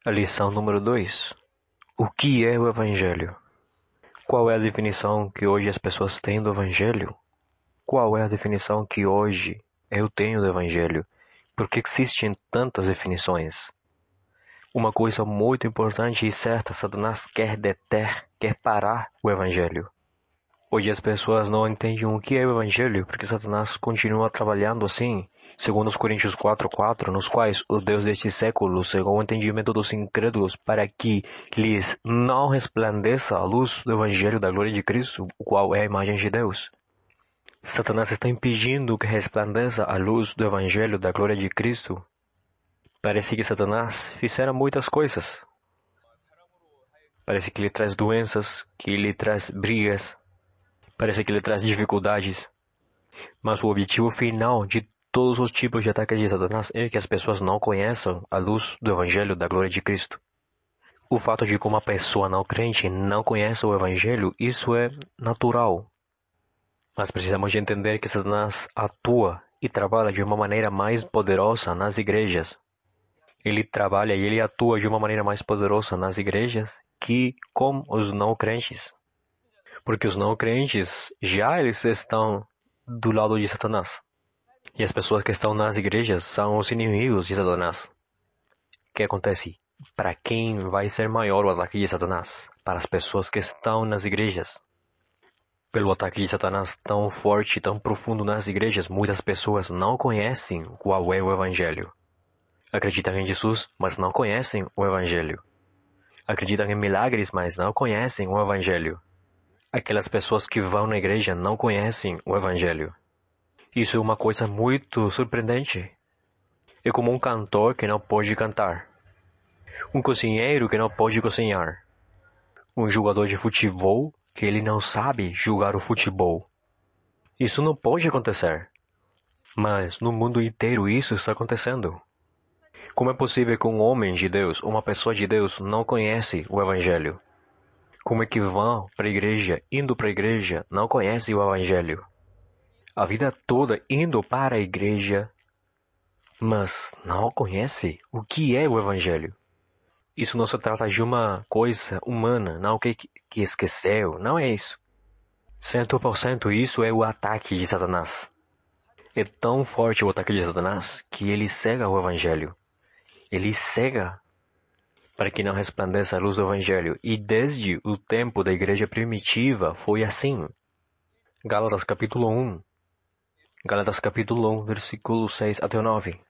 A lição número 2. O que é o Evangelho? Qual é a definição que hoje as pessoas têm do Evangelho? Qual é a definição que hoje eu tenho do Evangelho? Por que existem tantas definições? Uma coisa muito importante e certa, Satanás quer deter, quer parar o Evangelho. Hoje as pessoas não entendem o que é o Evangelho, porque Satanás continua trabalhando assim, segundo os Coríntios 4:4, nos quais o Deus deste século cegou o entendimento dos incrédulos para que lhes não resplandeça a luz do Evangelho da glória de Cristo, o qual é a imagem de Deus. Satanás está impedindo que resplandeça a luz do Evangelho da glória de Cristo. Parece que Satanás fizera muitas coisas. Parece que ele traz doenças, que ele traz brigas, parece que ele traz dificuldades, mas o objetivo final de todos os tipos de ataques de Satanás é que as pessoas não conheçam a luz do Evangelho da glória de Cristo. O fato de que uma pessoa não crente não conhece o Evangelho, isso é natural. Mas precisamos de entender que Satanás atua e trabalha de uma maneira mais poderosa nas igrejas. Ele trabalha e ele atua de uma maneira mais poderosa nas igrejas que com os não crentes. Porque os não crentes já eles estão do lado de Satanás. E as pessoas que estão nas igrejas são os inimigos de Satanás. O que acontece? Para quem vai ser maior o ataque de Satanás? Para as pessoas que estão nas igrejas. Pelo ataque de Satanás tão forte, tão profundo nas igrejas, muitas pessoas não conhecem qual é o Evangelho. Acreditam em Jesus, mas não conhecem o Evangelho. Acreditam em milagres, mas não conhecem o Evangelho. Aquelas pessoas que vão na igreja não conhecem o Evangelho. Isso é uma coisa muito surpreendente. É como um cantor que não pode cantar. Um cozinheiro que não pode cozinhar. Um jogador de futebol que ele não sabe jogar o futebol. Isso não pode acontecer. Mas no mundo inteiro isso está acontecendo. Como é possível que um homem de Deus, uma pessoa de Deus, não conhece o Evangelho? Como é que vão para a igreja, indo para a igreja, não conhece o Evangelho? A vida toda indo para a igreja, mas não conhece o que é o Evangelho. Isso não se trata de uma coisa humana, não que esqueceu, não é isso. 100% isso é o ataque de Satanás. É tão forte o ataque de Satanás que ele cega o Evangelho. Ele cega para que não resplandeça a luz do Evangelho. E desde o tempo da igreja primitiva foi assim. Gálatas capítulo 1. Gálatas capítulo 1, versículo 6 até o 9.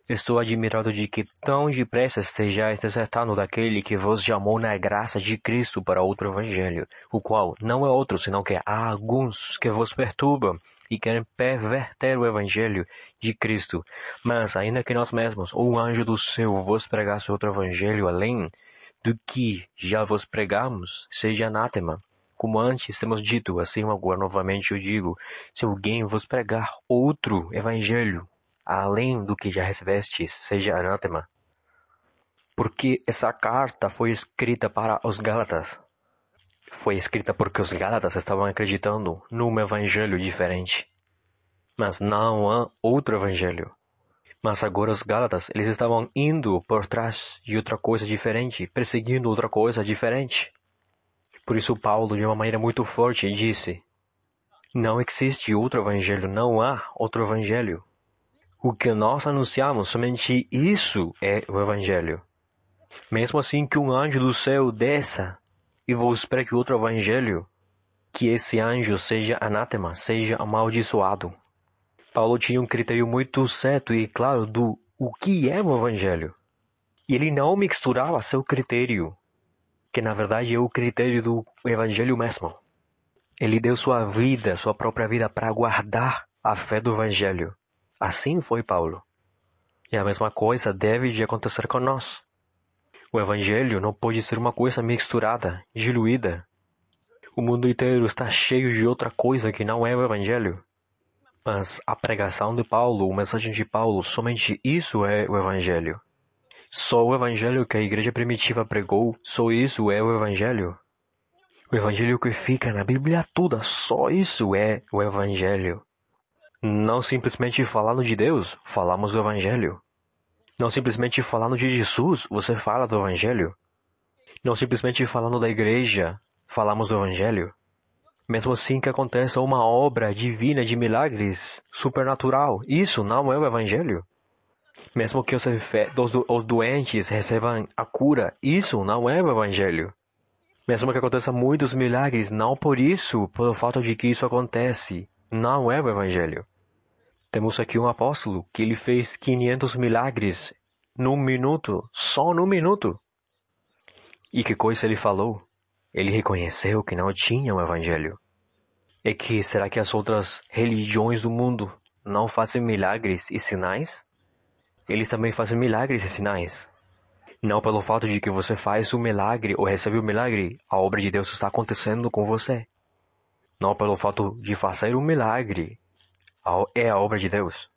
Estou admirado de que tão depressa sejais desertando daquele que vos chamou na graça de Cristo para outro evangelho, o qual não é outro, senão que há alguns que vos perturbam e querem perverter o evangelho de Cristo. Mas, ainda que nós mesmos, ou um anjo do céu, vos pregasse outro evangelho além do que já vos pregamos, seja anátema. Como antes temos dito, assim agora novamente eu digo, se alguém vos pregar outro evangelho, além do que já recebestes, seja anátema. Porque essa carta foi escrita para os Gálatas. Foi escrita porque os Gálatas estavam acreditando num evangelho diferente. Mas não há outro evangelho. Mas agora os Gálatas, eles estavam indo por trás de outra coisa diferente, perseguindo outra coisa diferente. Por isso Paulo, de uma maneira muito forte, disse: não existe outro evangelho, não há outro evangelho. O que nós anunciamos, somente isso é o Evangelho. Mesmo assim que um anjo do céu desça e vos pregue outro Evangelho, que esse anjo seja anátema, seja amaldiçoado. Paulo tinha um critério muito certo e claro do o que é o Evangelho. E ele não misturava seu critério, que na verdade é o critério do Evangelho mesmo. Ele deu sua vida, sua própria vida, para guardar a fé do Evangelho. Assim foi Paulo. E a mesma coisa deve de acontecer com nós. O Evangelho não pode ser uma coisa misturada, diluída. O mundo inteiro está cheio de outra coisa que não é o Evangelho. Mas a pregação de Paulo, a mensagem de Paulo, somente isso é o Evangelho. Só o Evangelho que a igreja primitiva pregou, só isso é o Evangelho. O Evangelho que fica na Bíblia toda, só isso é o Evangelho. Não simplesmente falando de Deus, falamos do Evangelho. Não simplesmente falando de Jesus, você fala do Evangelho. Não simplesmente falando da igreja, falamos do Evangelho. Mesmo assim que aconteça uma obra divina de milagres, supernatural, isso não é o Evangelho. Mesmo que os doentes recebam a cura, isso não é o Evangelho. Mesmo que aconteça muitos milagres, não por isso, pelo fato de que isso acontece, não é o Evangelho. Temos aqui um apóstolo que ele fez 500 milagres num minuto, só num minuto. E que coisa ele falou? Ele reconheceu que não tinha um Evangelho. E que será que as outras religiões do mundo não fazem milagres e sinais? Eles também fazem milagres e sinais. Não pelo fato de que você faz o milagre ou recebe o milagre, a obra de Deus está acontecendo com você. Não pelo fato de fazer um milagre, é a obra de Deus.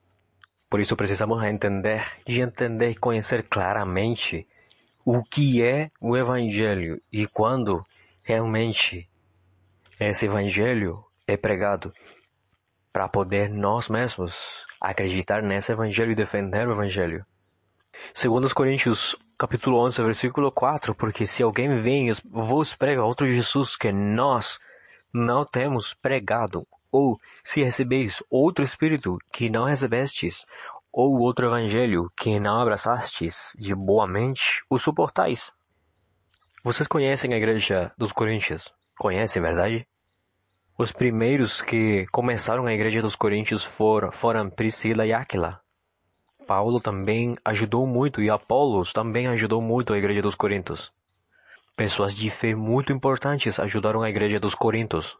Por isso precisamos entender e conhecer claramente o que é o Evangelho e quando realmente esse Evangelho é pregado, para poder nós mesmos acreditar nesse Evangelho e defender o Evangelho. Segundo os Coríntios, capítulo 11, versículo 4, porque se alguém vem e vos prega outro Jesus que nós não temos pregado, ou se recebeis outro Espírito que não recebestes, ou outro Evangelho que não abraçastes de boa mente, o suportais. Vocês conhecem a igreja dos Coríntios? Conhecem, verdade? Os primeiros que começaram a igreja dos Coríntios foram Priscila e Áquila. Paulo também ajudou muito e Apolos também ajudou muito a igreja dos Coríntios. Pessoas de fé muito importantes ajudaram a igreja dos Coríntios.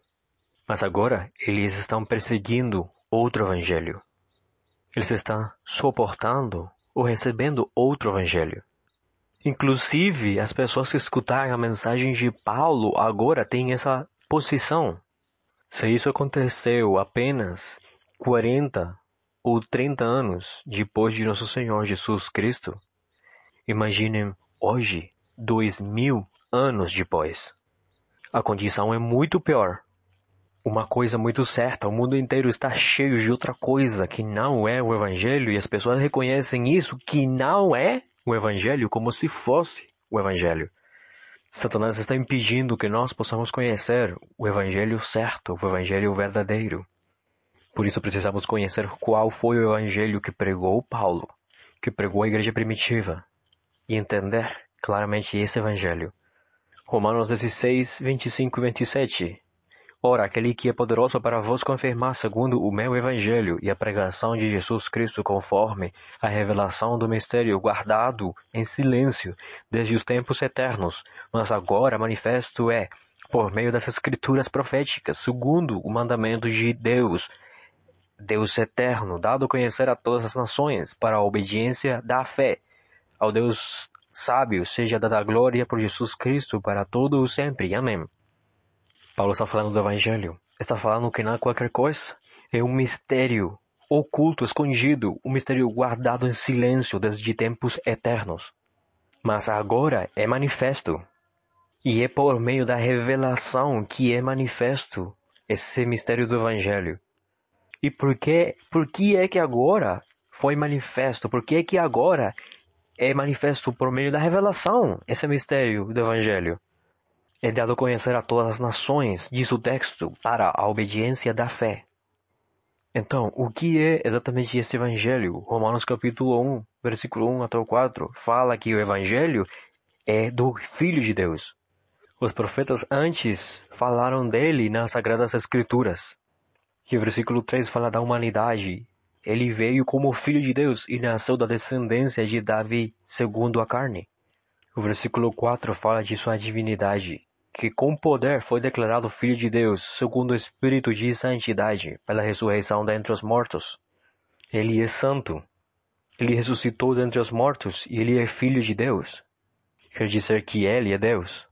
Mas agora eles estão perseguindo outro evangelho. Eles estão suportando ou recebendo outro evangelho. Inclusive, as pessoas que escutaram a mensagem de Paulo agora têm essa posição. Se isso aconteceu apenas 40 ou 30 anos depois de nosso Senhor Jesus Cristo, imaginem hoje, 2000 anos depois. A condição é muito pior. Uma coisa muito certa, o mundo inteiro está cheio de outra coisa que não é o Evangelho e as pessoas reconhecem isso que não é o Evangelho como se fosse o Evangelho. Satanás está impedindo que nós possamos conhecer o Evangelho certo, o Evangelho verdadeiro. Por isso precisamos conhecer qual foi o Evangelho que pregou Paulo, que pregou a igreja primitiva, e entender claramente esse Evangelho. Romanos 16, 25 e 27. Ora, aquele que é poderoso para vos confirmar segundo o meu Evangelho e a pregação de Jesus Cristo conforme a revelação do mistério guardado em silêncio desde os tempos eternos, mas agora manifesto é, por meio das escrituras proféticas, segundo o mandamento de Deus, Deus eterno, dado a conhecer a todas as nações, para a obediência da fé. Ao Deus sábio seja dada a glória por Jesus Cristo para todo o sempre. Amém. Paulo está falando do Evangelho. Está falando que não é qualquer coisa. É um mistério oculto, escondido, um mistério guardado em silêncio desde tempos eternos. Mas agora é manifesto. E é por meio da revelação que é manifesto esse mistério do Evangelho. E por que é que agora foi manifesto? Por que é que agora é manifesto por meio da revelação esse mistério do Evangelho? É dado a conhecer a todas as nações, diz o texto, para a obediência da fé. Então, o que é exatamente esse Evangelho? Romanos capítulo 1, versículo 1 até o 4, fala que o Evangelho é do Filho de Deus. Os profetas antes falaram dele nas Sagradas Escrituras. E o versículo 3 fala da humanidade. Ele veio como Filho de Deus e nasceu da descendência de Davi, segundo a carne. O versículo 4 fala de sua divindade, que com poder foi declarado Filho de Deus, segundo o Espírito de santidade, pela ressurreição dentre os mortos. Ele é santo. Ele ressuscitou dentre os mortos e ele é Filho de Deus. Quer dizer que ele é Deus.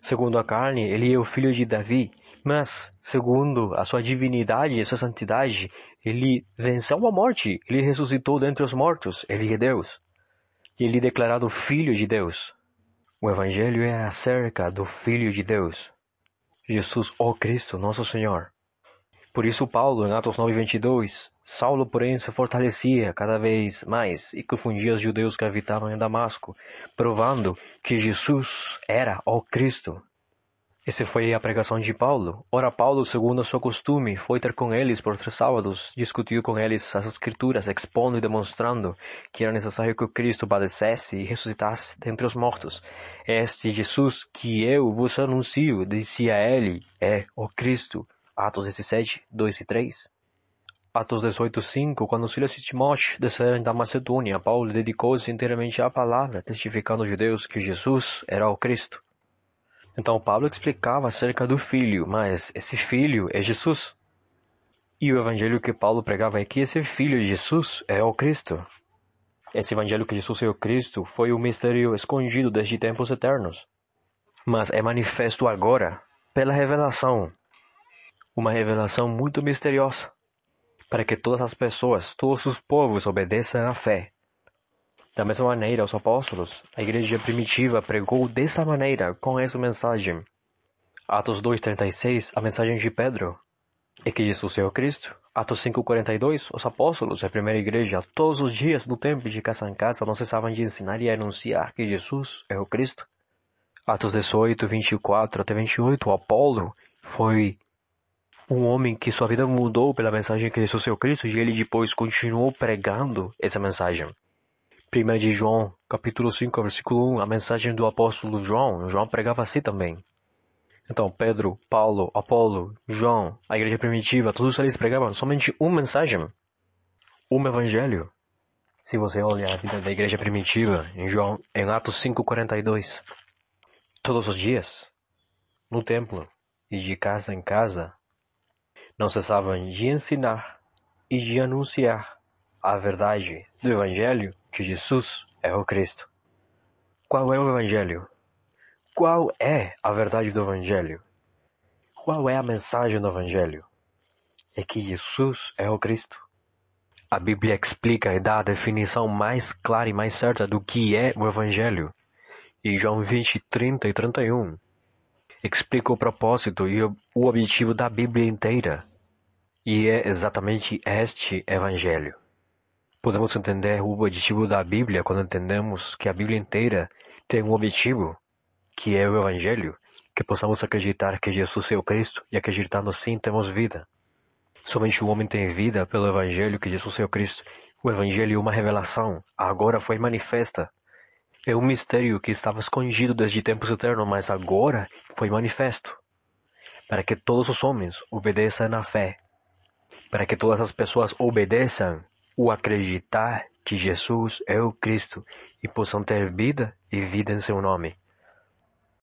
Segundo a carne, ele é o filho de Davi, mas, segundo a sua divindade e a sua santidade, ele venceu a morte, ele ressuscitou dentre os mortos, ele é Deus. E ele é declarado Filho de Deus. O Evangelho é acerca do Filho de Deus, Jesus, o Cristo, nosso Senhor. Por isso Paulo, em Atos 9:22, Saulo, porém, se fortalecia cada vez mais e confundia os judeus que habitavam em Damasco, provando que Jesus era o Cristo. Essa foi a pregação de Paulo. Ora, Paulo, segundo o seu costume, foi ter com eles por 3 sábados, discutiu com eles as Escrituras, expondo e demonstrando que era necessário que o Cristo padecesse e ressuscitasse dentre os mortos. Este Jesus que eu vos anuncio, dizia ele, é o Cristo. Atos 17, 2 e 3. Atos 18, 5. Quando Silas e Timóteo desceram da Macedônia, Paulo dedicou-se inteiramente à palavra, testificando aos judeus que Jesus era o Cristo. Então Paulo explicava acerca do Filho, mas esse Filho é Jesus. E o evangelho que Paulo pregava é que esse Filho de Jesus é o Cristo. Esse evangelho que Jesus é o Cristo foi um mistério escondido desde tempos eternos. Mas é manifesto agora pela revelação. Uma revelação muito misteriosa. Para que todas as pessoas, todos os povos obedeçam à fé. Da mesma maneira, os apóstolos, a igreja primitiva pregou dessa maneira, com essa mensagem. Atos 2:36, a mensagem de Pedro, é que Jesus é o Cristo. Atos 5:42, os apóstolos, a primeira igreja, todos os dias do templo, de casa em casa, não cessavam de ensinar e anunciar que Jesus é o Cristo. Atos 18:24 até 28, o Apolo foi um homem que sua vida mudou pela mensagem que Jesus é o Cristo, e ele depois continuou pregando essa mensagem. 1 de João, capítulo 5, versículo 1, a mensagem do apóstolo João. João pregava assim também. Então, Pedro, Paulo, Apolo, João, a igreja primitiva, todos eles pregavam somente uma mensagem, um evangelho. Se você olhar a vida da igreja primitiva, em Atos 5:42, todos os dias, no templo e de casa em casa, não cessavam de ensinar e de anunciar a verdade do evangelho, que Jesus é o Cristo. Qual é o evangelho? Qual é a verdade do evangelho? Qual é a mensagem do evangelho? É que Jesus é o Cristo. A Bíblia explica e dá a definição mais clara e mais certa do que é o evangelho. Em João 20, 30 e 31, explica o propósito e o objetivo da Bíblia inteira. E é exatamente este evangelho. Podemos entender o objetivo da Bíblia quando entendemos que a Bíblia inteira tem um objetivo, que é o Evangelho, que possamos acreditar que Jesus é o Cristo, e acreditando assim temos vida. Somente o homem tem vida pelo Evangelho, que Jesus é o Cristo. O Evangelho é uma revelação, agora foi manifesta. É um mistério que estava escondido desde tempos eternos, mas agora foi manifesto. Para que todos os homens obedeçam na fé. Para que todas as pessoas obedeçam o acreditar que Jesus é o Cristo e possam ter vida e vida em seu nome.